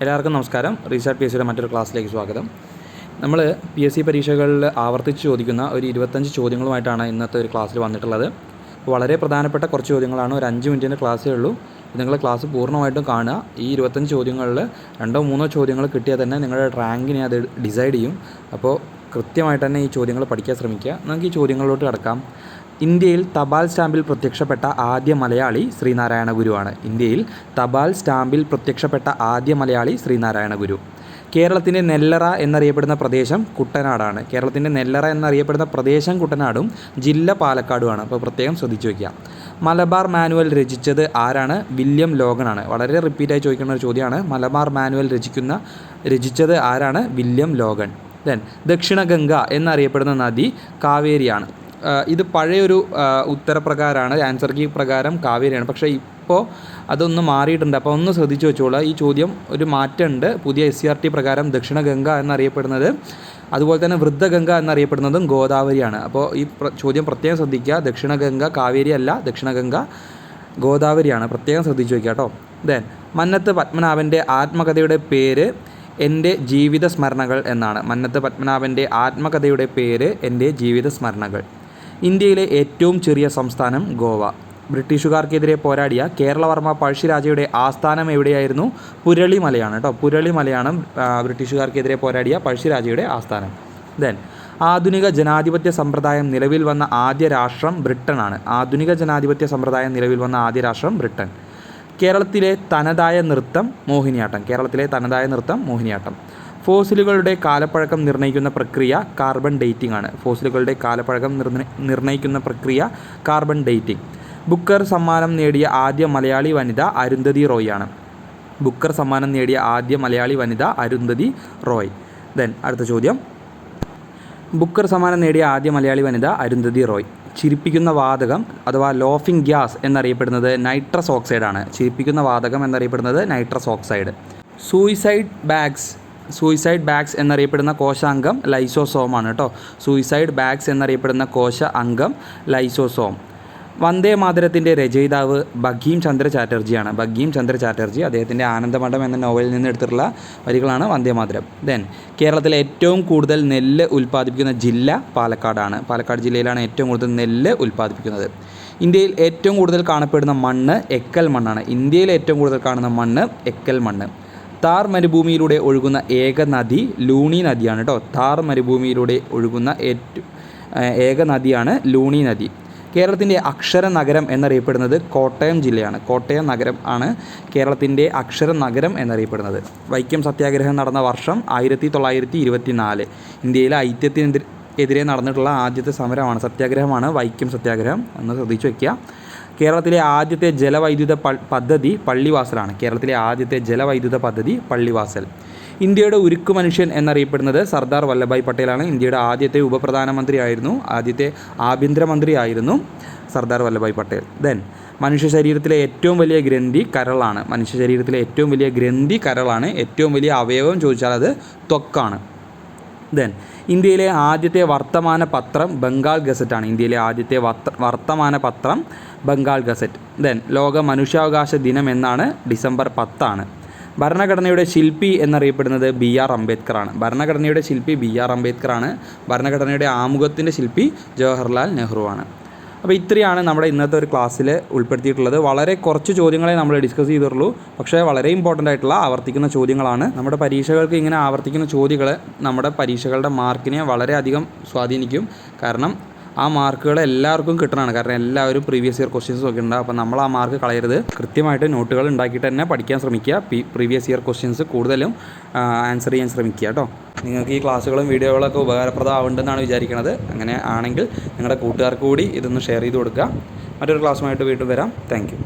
എല്ലാവർക്കും നമസ്കാരം. റീസെർച്ച് PSCയുടെ മറ്റൊരു ക്ലാസ്സിലേക്ക് സ്വാഗതം. നമ്മൾ PSC പരീക്ഷകളിൽ ആവർത്തിച്ച് ചോദിക്കുന്ന ഒരു 25 ചോദ്യങ്ങളുമായിട്ടാണ് ഇന്നത്തെ ഒരു ക്ലാസ്സിൽ വന്നിട്ടുള്ളത്. വളരെ പ്രധാനപ്പെട്ട കുറച്ച് ചോദ്യങ്ങളാണ്. ഒരു 5 മിനിറ്റിൻ്റെ ക്ലാസ്സേ ഉള്ളൂ. നിങ്ങൾ ക്ലാസ് പൂർണ്ണമായിട്ടും കാണുക. ഈ 25 ചോദ്യങ്ങളിൽ 2-3 ചോദ്യങ്ങൾ കിട്ടിയാൽ തന്നെ നിങ്ങളുടെ റാങ്കിനെ അത് ഡിസൈഡ് ചെയ്യും. അപ്പോൾ കൃത്യമായിട്ട് തന്നെ ഈ ചോദ്യങ്ങൾ പഠിക്കാൻ ശ്രമിക്കുക. നമുക്ക് ഈ ചോദ്യങ്ങളിലോട്ട് കടക്കാം. ഇന്ത്യയിൽ തപാൽ സ്റ്റാമ്പിൽ പ്രത്യക്ഷപ്പെട്ട ആദ്യ മലയാളി ശ്രീനാരായണ ഗുരുവാണ്. ഇന്ത്യയിൽ തപാൽ സ്റ്റാമ്പിൽ പ്രത്യക്ഷപ്പെട്ട ആദ്യ മലയാളി ശ്രീനാരായണ ഗുരു. കേരളത്തിൻ്റെ നെല്ലറ എന്നറിയപ്പെടുന്ന പ്രദേശം കുട്ടനാടാണ്. കേരളത്തിൻ്റെ നെല്ലറ എന്നറിയപ്പെടുന്ന പ്രദേശം കുട്ടനാടും ജില്ല പാലക്കാടുമാണ്. അപ്പോൾ പ്രത്യേകം ശ്രദ്ധിച്ചു വയ്ക്കുക. മലബാർ മാനുവൽ രചിച്ചത് ആരാണ്? വില്യം ലോഗനാണ്. വളരെ റിപ്പീറ്റായി ചോദിക്കുന്ന ഒരു ചോദ്യമാണ്. മലബാർ മാനുവൽ രചിച്ചത് ആരാണ്? William Logan. ദെൻ ദക്ഷിണഗംഗ എന്നറിയപ്പെടുന്ന നദി കാവേരിയാണ്. ഇത് പഴയൊരു ഉത്തരപ്രകാരമാണ്, ആൻസർ കീ പ്രകാരം കാവേരിയാണ്. പക്ഷേ ഇപ്പോൾ അതൊന്ന് മാറിയിട്ടുണ്ട്. അപ്പോൾ ഒന്ന് ശ്രദ്ധിച്ചു വെച്ചോളൂ. ഈ ചോദ്യം ഒരു മാറ്റമുണ്ട്. പുതിയ SCERT പ്രകാരം ദക്ഷിണഗംഗ എന്നറിയപ്പെടുന്നത്, അതുപോലെ തന്നെ വൃദ്ധഗംഗ എന്നറിയപ്പെടുന്നതും ഗോദാവരിയാണ്. അപ്പോൾ ഈ ചോദ്യം പ്രത്യേകം ശ്രദ്ധിക്കുക. ദക്ഷിണഗംഗ കാവേരി അല്ല, ദക്ഷിണഗംഗ ഗോദാവരിയാണ്. പ്രത്യേകം ശ്രദ്ധിച്ചു വയ്ക്കുക കേട്ടോ. ദെൻ മന്നത്ത് പത്മനാഭൻ്റെ ആത്മകഥയുടെ പേര് എൻ്റെ ജീവിത സ്മരണകൾ എന്നാണ്. മന്നത്ത് പത്മനാഭൻ്റെ ആത്മകഥയുടെ പേര് എൻ്റെ ജീവിത സ്മരണകൾ. ഇന്ത്യയിലെ ഏറ്റവും ചെറിയ സംസ്ഥാനം ഗോവ. ബ്രിട്ടീഷുകാർക്കെതിരെ പോരാടിയ കേരളവർമ്മ പഴശ്ശിരാജയുടെ ആസ്ഥാനം എവിടെയായിരുന്നു? പുരളിമലയാണ് കേട്ടോ. പുരളിമലയാണ് ബ്രിട്ടീഷുകാർക്കെതിരെ പോരാടിയ പഴശ്ശിരാജയുടെ ആസ്ഥാനം. ദെൻ ആധുനിക ജനാധിപത്യ സമ്പ്രദായം നിലവിൽ വന്ന ആദ്യ രാഷ്ട്രം ബ്രിട്ടനാണ്. ആധുനിക ജനാധിപത്യ സമ്പ്രദായം നിലവിൽ വന്ന ആദ്യ രാഷ്ട്രം ബ്രിട്ടൻ. കേരളത്തിലെ തനതായ നൃത്തം മോഹിനിയാട്ടം. കേരളത്തിലെ തനതായ നൃത്തം മോഹിനിയാട്ടം. ഫോസിലുകളുടെ കാലപ്പഴക്കം നിർണ്ണയിക്കുന്ന പ്രക്രിയ കാർബൺ ഡേറ്റിംഗ് ആണ്. ഫോസിലുകളുടെ കാലപ്പഴക്കം നിർണ്ണയിക്കുന്ന പ്രക്രിയ കാർബൺ ഡേറ്റിംഗ്. ബുക്കർ സമ്മാനം നേടിയ ആദ്യ മലയാളി വനിത അരുന്ധതി റോയ് ആണ്. ബുക്കർ സമ്മാനം നേടിയ ആദ്യ മലയാളി വനിത അരുന്ധതി റോയ്. ദെൻ അടുത്ത ചോദ്യം. ബുക്കർ സമ്മാനം നേടിയ ആദ്യ മലയാളി വനിത അരുന്ധതി റോയ്. ചിരിപ്പിക്കുന്ന വാതകം അഥവാ ലോഫിംഗ് ഗ്യാസ് എന്നറിയപ്പെടുന്നത് നൈട്രസ് ഓക്സൈഡാണ്. ചിരിപ്പിക്കുന്ന വാതകം എന്നറിയപ്പെടുന്നത് നൈട്രസ് ഓക്സൈഡ്. സൂയിസൈഡ് ബാഗ്സ് എന്നറിയപ്പെടുന്ന കോശാംഗം ലൈസോസോമാണ് കേട്ടോ. സൂയിസൈഡ് ബാഗ്സ് എന്നറിയപ്പെടുന്ന കോശ അംഗം ലൈസോസോം. വന്ദേ മാതരത്തിൻ്റെ രചയിതാവ് ബങ്കീം ചന്ദ്ര ചാറ്റർജിയാണ്. ബങ്കീം ചന്ദ്ര ചാറ്റർജി. അദ്ദേഹത്തിൻ്റെ ആനന്ദമഠം എന്ന നോവലിൽ നിന്ന് എടുത്തിട്ടുള്ള വരികളാണ് വന്ദേ മാതരം. ദെൻ കേരളത്തിലെ ഏറ്റവും കൂടുതൽ നെല്ല് ഉൽപ്പാദിപ്പിക്കുന്ന ജില്ല പാലക്കാടാണ്. പാലക്കാട് ജില്ലയിലാണ് ഏറ്റവും കൂടുതൽ നെല്ല് ഉൽപ്പാദിപ്പിക്കുന്നത്. ഇന്ത്യയിൽ ഏറ്റവും കൂടുതൽ കാണപ്പെടുന്ന മണ്ണ് എക്കൽ മണ്ണാണ്. ഇന്ത്യയിൽ ഏറ്റവും കൂടുതൽ കാണുന്ന മണ്ണ് എക്കൽ മണ്ണ്. താർ മരുഭൂമിയിലൂടെ ഒഴുകുന്ന ഏക നദി ലൂണി നദിയാണ് കേട്ടോ. താർ മരുഭൂമിയിലൂടെ ഒഴുകുന്ന ഏക നദിയാണ് ലൂണി നദി. കേരളത്തിൻ്റെ അക്ഷര നഗരം എന്നറിയപ്പെടുന്നത് കോട്ടയം ജില്ലയാണ്. കോട്ടയം നഗരം ആണ് കേരളത്തിൻ്റെ അക്ഷര നഗരം എന്നറിയപ്പെടുന്നത്. വൈക്കം സത്യാഗ്രഹം നടന്ന വർഷം 1924. ഇന്ത്യയിലെ ഐക്യത്തിനെതിരെ നടന്നിട്ടുള്ള ആദ്യത്തെ സമരമാണ്, സത്യാഗ്രഹമാണ് വൈക്കം സത്യാഗ്രഹം എന്ന് ശ്രദ്ധിച്ചു വയ്ക്കുക. കേരളത്തിലെ ആദ്യത്തെ ജലവൈദ്യുത പദ്ധതി പള്ളിവാസലാണ്. കേരളത്തിലെ ആദ്യത്തെ ജലവൈദ്യുത പദ്ധതി പള്ളിവാസൽ. ഇന്ത്യയുടെ ഉരുക്കു മനുഷ്യൻ എന്നറിയപ്പെടുന്നത് സർദാർ വല്ലഭായ് പട്ടേലാണ്. ഇന്ത്യയുടെ ആദ്യത്തെ ഉപപ്രധാനമന്ത്രിയായിരുന്നു, ആദ്യത്തെ ആഭ്യന്തരമന്ത്രിയായിരുന്നു സർദാർ വല്ലഭായ് പട്ടേൽ. ദെൻ മനുഷ്യ ശരീരത്തിലെ ഏറ്റവും വലിയ ഗ്രന്ഥി കരളാണ്. മനുഷ്യ ശരീരത്തിലെ ഏറ്റവും വലിയ ഗ്രന്ഥി കരളാണ്. ഏറ്റവും വലിയ അവയവം ചോദിച്ചാൽ അത് ത്വക്കാണ്. ദെൻ ഇന്ത്യയിലെ ആദ്യത്തെ വർത്തമാന പത്രം ബംഗാൾ ഗസറ്റാണ്. ഇന്ത്യയിലെ ആദ്യത്തെ വർത്തമാന പത്രം ബംഗാൾ ഗസറ്റ്. ദെൻ ലോക മനുഷ്യാവകാശ ദിനം എന്നാണ്? ഡിസംബർ 10 ആണ്. ഭരണഘടനയുടെ ശില്പി എന്നറിയപ്പെടുന്നത് BR അംബേദ്കറാണ്. ഭരണഘടനയുടെ ശില്പി BR അംബേദ്കറാണ്. ഭരണഘടനയുടെ ആമുഖത്തിൻ്റെ ശില്പി ജവഹർലാൽ നെഹ്റുവാണ്. അപ്പോൾ ഇത്രയാണ് നമ്മുടെ ഇന്നത്തെ ഒരു ക്ലാസ്സിൽ ഉൾപ്പെടുത്തിയിട്ടുള്ളത്. വളരെ കുറച്ച് ചോദ്യങ്ങളെ നമ്മൾ ഡിസ്കസ് ചെയ്തിട്ടുള്ളൂ, പക്ഷേ വളരെ ഇമ്പോർട്ടൻ്റ് ആയിട്ടുള്ള ആവർത്തിക്കുന്ന ചോദ്യങ്ങളാണ്. നമ്മുടെ പരീക്ഷകൾക്ക് ഇങ്ങനെ ആവർത്തിക്കുന്ന ചോദ്യങ്ങൾ നമ്മുടെ പരീക്ഷകളുടെ മാർക്കിനെ വളരെയധികം സ്വാധീനിക്കും. കാരണം ആ മാർക്കുകൾ എല്ലാവർക്കും കിട്ടണമാണ്. കാരണം എല്ലാവരും പ്രീവിയസ് ഇയർ ക്വസ്റ്റ്യൻസ് ഒക്കെ ഉണ്ടാകും. അപ്പോൾ നമ്മൾ ആ മാർക്ക് കളയരുത്. കൃത്യമായിട്ട് നോട്ടുകൾ ഉണ്ടാക്കിയിട്ട് തന്നെ പഠിക്കാൻ ശ്രമിക്കുക. പ്രീവിയസ് ഇയർ ക്വസ്റ്റ്യൻസ് കൂടുതലും ആൻസർ ചെയ്യാൻ ശ്രമിക്കുക കേട്ടോ. നിങ്ങൾക്ക് ഈ ക്ലാസ്സുകളും വീഡിയോകളൊക്കെ ഉപകാരപ്രദമാവുണ്ടെന്നാണ് വിചാരിക്കുന്നത്. അങ്ങനെ ആണെങ്കിൽ നിങ്ങളുടെ കൂട്ടുകാർക്ക് കൂടി ഇതൊന്ന് ഷെയർ ചെയ്ത് കൊടുക്കുക. മറ്റൊരു ക്ലാസ്സുമായിട്ട് വീണ്ടും വരാം. Thank you.